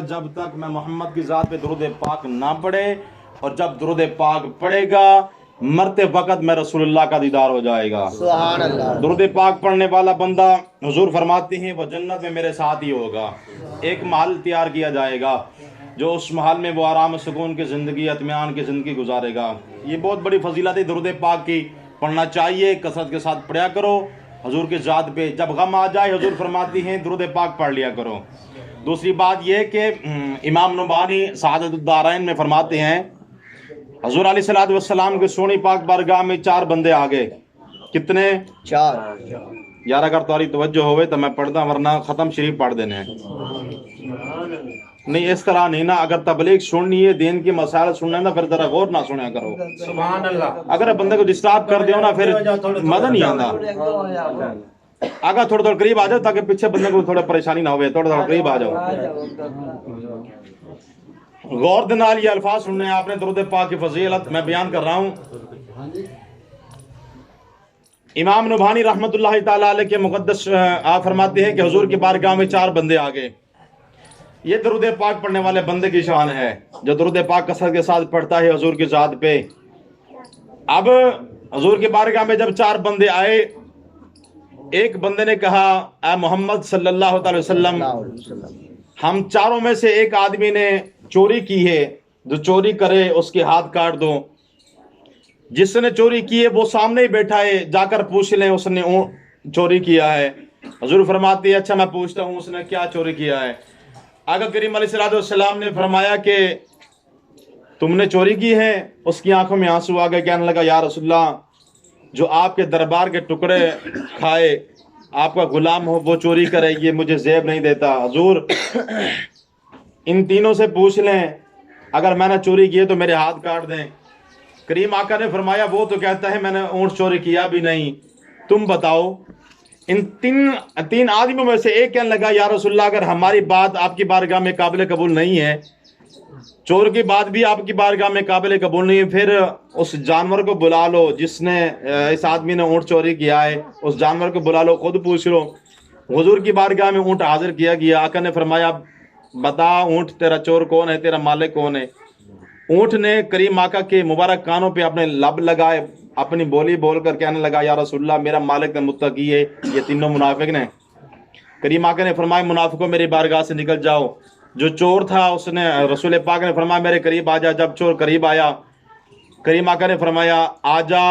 جب تک میں محمد کی ذات پہ درود پاک نہ پڑھے، اور جب درود پاک پڑھے گا مرتے وقت میں رسول اللہ کا دیدار ہو جائے گا۔ سبحان اللہ۔ درود پاک پڑھنے والا بندہ حضور فرماتے ہیں وہ جنت میں میرے ساتھ ہی ہوگا۔ ایک محل تیار کیا جائے گا جو اس محل میں وہ آرام سکون کی زندگی، اطمینان کی زندگی گزارے گا۔ یہ بہت بڑی فضیلت ہے درود پاک کی، پڑھنا چاہیے، کثرت کے ساتھ پڑھا کرو حضور کی ذات پہ۔ جب غم آ جائے حضور فرماتی ہیں درود پاک پڑھ لیا کرو۔ دوسری بات یہ کہ امام نبوانی سعادت الدارین میں فرماتے ہیں حضور علیہ الصلوۃ والسلام کے سونی پاک بارگاہ میں 4 بندے آ گئے۔ کتنے؟ 4۔ یار اگر تمہاری توجہ ہوئے تو میں پڑھتا، ورنہ ختم شریف پڑھ دینے ہیں۔ نہیں اس طرح نہیں نا، اگر تبلیغ سننی ہے، دین کی مسائل سننا ہے نا، پھر ذرا غور نہ سنیا کرو۔ سبحان اللہ۔ اگر بندے کو ڈسٹرب کر دیو نا پھر مزہ نہیں آتا۔ آگا تھوڑا تھوڑا قریب آ جاؤ تاکہ پیچھے بندے کو تھوڑا پریشانی نہ ہوئے، تھوڑا تھوڑا قریب آ جاؤ۔ غور دے نال یہ الفاظ سننے ہیں آپ نے درود پاک کی فضیلت میں بیان کر رہا ہوں۔ امام نبھانی رحمت اللہ تعالی علیہ کے مقدس آپ فرماتے ہیں کہ حضور کی بارگاہ میں 4 بندے آ گئے۔ یہ درود پاک پڑھنے والے بندے کی شان ہے جو درود پاک کثرت کے ساتھ پڑھتا ہے حضور کی ذات پہ۔ اب حضور کی بارگاہ میں جب 4 بندے آئے، ایک بندے نے کہا اے محمد صلی اللہ تعالی وسلم، ہم 4 میں سے ایک آدمی نے چوری کی ہے، جو چوری کرے اس کے ہاتھ کاٹ دو۔ جس نے چوری کی ہے وہ سامنے ہی بیٹھا ہے، جا کر پوچھ لیں اس نے چوری کیا ہے۔ حضور فرماتے ہیں اچھا میں پوچھتا ہوں اس نے کیا چوری کیا ہے۔ آقا کریم علیہ الصلوۃ والسلام نے فرمایا کہ تم نے چوری کی ہے؟ اس کی آنکھوں میں آنسو آ گئے، کہنے لگا یا رسول اللہ، جو آپ کے دربار کے ٹکڑے کھائے، آپ کا غلام ہو، وہ چوری کرے، یہ مجھے زیب نہیں دیتا۔ حضور ان تینوں سے پوچھ لیں، اگر میں نے چوری کی ہے تو میرے ہاتھ کاٹ دیں۔ کریم آقا نے فرمایا وہ تو کہتا ہے میں نے اونٹ چوری کیا بھی نہیں، تم بتاؤ۔ ان تین آدمیوں میں سے ایک کہنے لگا یا رسول اللہ، اگر ہماری بات آپ کی بارگاہ میں قابل قبول نہیں ہے، چور کی بات بھی آپ کی بارگاہ میں قابل قبول نہیں ہے، پھر اس جانور کو بلا لو جس نے اس آدمی نے اونٹ چوری کیا ہے، اس جانور کو بلا لو، خود پوچھ لو۔ حضور کی بارگاہ میں اونٹ حاضر کیا گیا۔ آقا نے فرمایا بتا اونٹ تیرا چور کون ہے، تیرا مالک کون ہے؟ اونٹ نے کریم آقا کے مبارک کانوں پہ اپنے لب لگائے، اپنی بولی بول کر کہنے لگا یا رسول اللہ، میرا مالک متقی ہے، یہ تینوں منافق نے۔ کریم آقا نے فرمایا منافقوں میری بارگاہ سے نکل جاؤ۔ جو چور تھا اس نے، رسول پاک نے فرمایا میرے قریب آ جا۔ جب چور قریب آیا، کریم آقا نے فرمایا آ جا،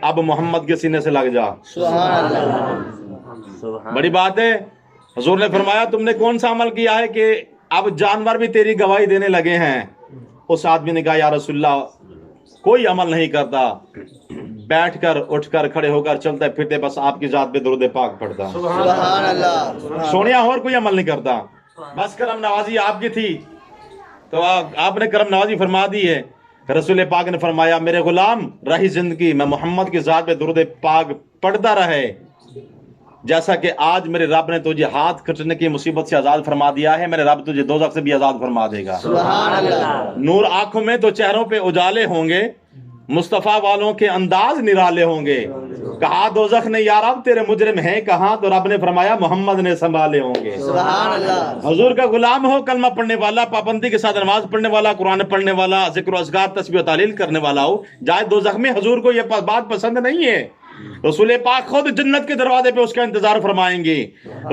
اب محمد کے سینے سے لگ جا۔ سبحان اللہ۔ بڑی بات ہے۔ حضور نے فرمایا تم نے کون سا عمل کیا ہے کہ اب جانور بھی تیری گواہی دینے لگے ہیں؟ اس آدمی نے کہا یا رسول اللہ کوئی عمل نہیں کرتا، بیٹھ کر اٹھ کر کھڑے ہو کر چلتے پھرتے بس آپ کی ذات پہ درود پاک پڑھتا۔ سبحان اللہ۔ سونیا اور کوئی عمل نہیں کرتا، بس کرم نوازی آپ کی تھی تو آپ نے کرم نوازی فرما دی ہے۔ رسول پاک نے فرمایا میرے غلام رہی زندگی میں محمد کی ذات پہ درود پاک پڑھتا رہے، جیسا کہ آج میرے رب نے تجھے ہاتھ کٹنے کی مصیبت سے آزاد فرما دیا ہے، میرے رب تجھے دوزخ سے بھی آزاد فرما دے گا۔ سبحان اللہ۔ نور آنکھوں میں تو چہروں پہ اجالے ہوں گے، مصطفیٰ والوں کے انداز نرالے ہوں گے۔ کہا دوزخ نے یا رب تیرے مجرم ہیں کہاں؟ تو رب نے فرمایا محمد نے سنبھالے ہوں گے۔ سبحان اللہ۔ حضور کا غلام ہو، کلمہ پڑھنے والا، پابندی کے ساتھ نماز پڑھنے والا، قرآن پڑھنے والا، ذکر و اذکار تسبیح و تحلیل کرنے والا ہو، جائے دوزخ میں حضور کو یہ بات پسند نہیں ہے۔ رسول پاک خود جنت کے دروازے پہ اس کا انتظار فرمائیں گے۔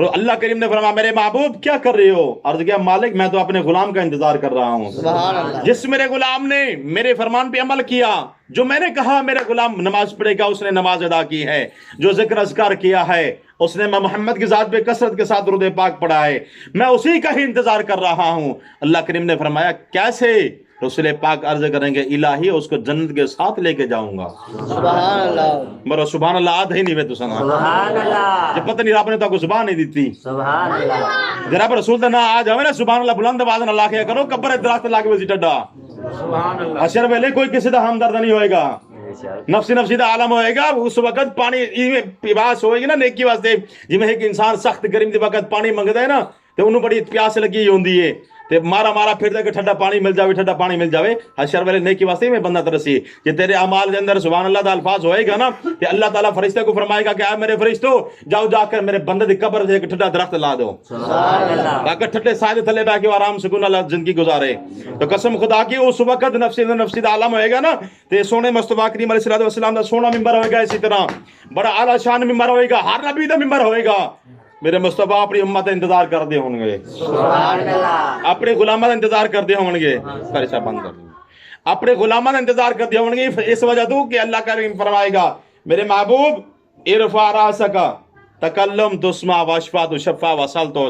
اللہ کریم نے فرمایا میرے محبوب کیا کر رہے ہو؟ عرض کیا مالک میں تو اپنے غلام کا انتظار کر رہا ہوں۔ سبحان اللہ۔ جس میرے غلام نے میرے فرمان پہ عمل کیا، جو میں نے کہا میرے غلام نماز پڑھے گا، اس نے نماز ادا کی ہے، جو ذکر اذکار کیا ہے، اس نے میں محمد کی ذات پہ کثرت کے ساتھ درود پاک پڑھا ہے، میں اسی کا ہی انتظار کر رہا ہوں۔ اللہ کریم نے فرمایا کیسے؟ رسول پاک عرض کریں گے الہی اس کو جنت کے ساتھ لے کے جاؤں گا۔ سبحان اللہ۔ مرو سبحان اللہ آدھ ہی نہیں وے تو سنا سبحان اللہ۔ جب پتہ نہیں رب نے تو کو زبان نہیں دیتی۔ سبحان اللہ۔ جناب رسول دا نا آ جاوے نا سبحان اللہ بلند آواز نہ لا کے کرو، قبر درخت لا کے وسی ٹڈا۔ سبحان اللہ۔ حشر ویلے کوئی کسی دا ہمدرد نہیں ہوئے گا، نفسی نفسی دا عالم ہوئے گا۔ اس وقت پانی پیاس ہوئے گی نا نیکی واسطے، جی میں ایک انسان سخت گرمی دے وقت پانی منگدا ہے نا تے انہوں بڑی پیاس لگی ہوندی ہے، تے تے مارا مارا پھر دے کہ ٹھڈا پانی مل جاوے حشر والے نیکی واسطے میں بندہ ترسی کہ تیرے اعمال دے اندر سبحان اللہ دا الفاظ ہوئے گا نا تے اللہ تعالیٰ فرشتے کو فرمائے گا کہ اے میرے فرشتو جاؤ جا کر میرے بندے دی قبر دے کہ ٹھڈا درخت لا دو سبحان اللہ تاکہ ٹھڈے سائے تھلے بیٹھ کے وہ آرام سکون اللہ زندگی گزارے. تو قسم خدا کی اس وقت نفسی دا عالم ہوئے گا نا تے سونے مصطفیٰ کریم علیہ السلام دا سونا ممبر ہوئے گا. اسی طرح بڑا اعلیٰ شان ممبر ہوئے گا, ہر نبی دا ممبر ہوئے گا. میرے مصطفیٰ اپنی امت انتظار کر دے ہوں گے, سبحان اللہ اپنے غلامہ انتظار کر دے ہوں گے. پریشان بند کر دیں, اپنے غلامہ انتظار کر دے ہوں گے اس وجہ تو کہ اللہ کریم فرمائے گا میرے محبوب ارفع راسک تکلم تسمع واشفع تشفع وصل تو